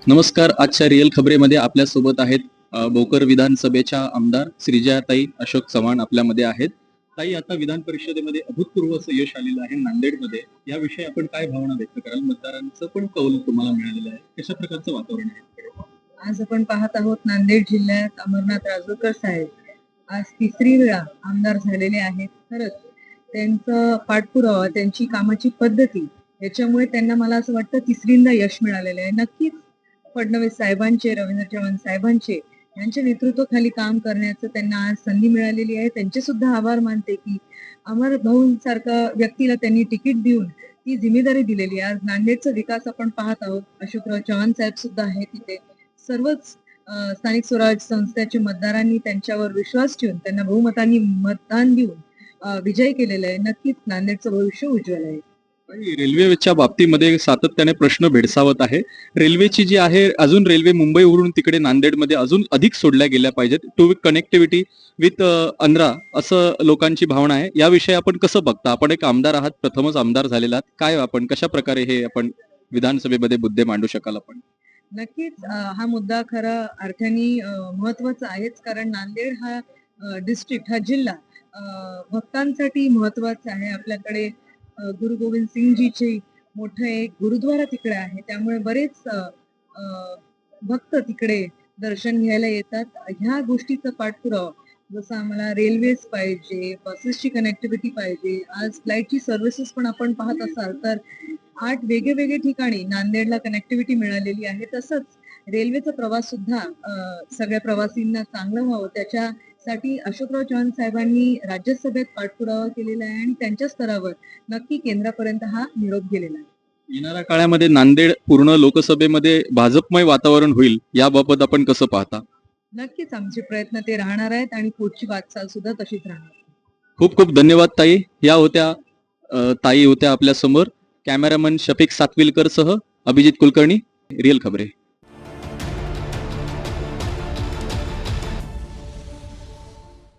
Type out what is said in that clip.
नमस्कार. आजच्या रिअल खबरेमध्ये आपल्यासोबत आहेत भोकर विधानसभेच्या आमदार श्रीजयाताई अशोक चव्हाण आपल्यामध्ये आहेत. ताई, आता विधान परिषदेमध्ये अभूतपूर्व असं यश आलेलं आहे नांदेडमध्ये. याविषयी आपण काय भावना व्यक्त कराल? मतदारांचं पण कौल तुम्हाला मिळालेलं आहे. कशा प्रकारचं वातावरण आहे? आज आपण पाहत आहोत नांदेड जिल्ह्यात अमरनाथ राजूरकर साहेब आज तिसरी वेळा आमदार झालेले आहेत. खरंच त्यांचं पाठपुरावा, त्यांची कामाची पद्धती याच्यामुळे त्यांना मला असं वाटतं तिसरींदा यश मिळालेलं आहे. नक्कीच फडणवीस साहेबांचे, रवींद्र चव्हाण साहेबांचे यांच्या नेतृत्वाखाली काम करण्याचं त्यांना आज संधी मिळालेली आहे. त्यांचे सुद्धा आभार मानते की अमर भाऊंसारख्या व्यक्तीला त्यांनी तिकीट देऊन ती जिम्मेदारी दिलेली आहे. आज नांदेडचा विकास आपण पाहत आहोत. अशोकराव चव्हाण साहेब सुद्धा आहेत तिथे. सर्वच स्थानिक स्वराज्य संस्थेच्या मतदारांनी त्यांच्यावर विश्वास ठेवून त्यांना बहुमतांनी मतदान देऊन विजय केलेला आहे. नक्कीच नांदेडचं भविष्य उज्ज्वल आहे. रेल्वेच्या बाबतीमध्ये सातत्याने प्रश्न भेडसावत आहे. रेल्वेची जी आहे, अजून रेल्वे मुंबईवरून तिकडे नांदेडमध्ये अजून अधिक सोडल्या गेल्या पाहिजेत. टू कनेक्टिव्हिटी विथ अंध्रा असं लोकांची भावना आहे. याविषयी आपण कसं बघता? आपण एक आमदार आहात, प्रथमच आमदार झालेला आहात. काय आपण कशा प्रकारे हे आपण विधानसभेमध्ये मुद्दे मांडू शकाल आपण? नक्कीच हा मुद्दा खरा अर्थाने महत्वाचा आहेच, कारण नांदेड हा डिस्ट्रिक्ट, हा जिल्हा भक्तांसाठी महत्वाचा आहे. आपल्याकडे गुरु गोविंद सिंगजीचे मोठं एक गुरुद्वारा तिकडे आहे, त्यामुळे बरेच भक्त तिकडे दर्शन घ्यायला येतात. ह्या गोष्टीचा पाठपुरावा, जसं आम्हाला रेल्वेज पाहिजे, बसेसची कनेक्टिव्हिटी पाहिजे. आज फ्लाईटची सर्व्हिसेस पण आपण पाहत असाल तर 8 वेगवेगळे ठिकाणी नांदेडला कनेक्टिव्हिटी मिळालेली आहे. तसंच रेल्वेचा प्रवास सुद्धा सगळ्या प्रवासींना चांगलं व्हावं त्याच्यासाठी अशोकराव चव्हाण साहेबांनी राज्यसभेत पाठपुरावा केलेला आहे आणि त्यांच्या स्तरावर नक्की केंद्रापर्यंत हा निरोप गेलेला आहे. येणाऱ्या काळामध्ये नांदेड पूर्ण लोकसभेमध्ये भाजपमय वातावरण होईल, याबाबत आपण कसं पाहता? नक्कीच आमचे प्रयत्न ते राहणार आहेत आणि पुढची वाटचाल सुद्धा तशीच राहणार. खूप खूप धन्यवाद ताई. या होत्या ताई होत्या आपल्या समोर. कॅमेरामन शफिक सातविलकर सह अभिजित कुलकर्णी, रिअल खबरे.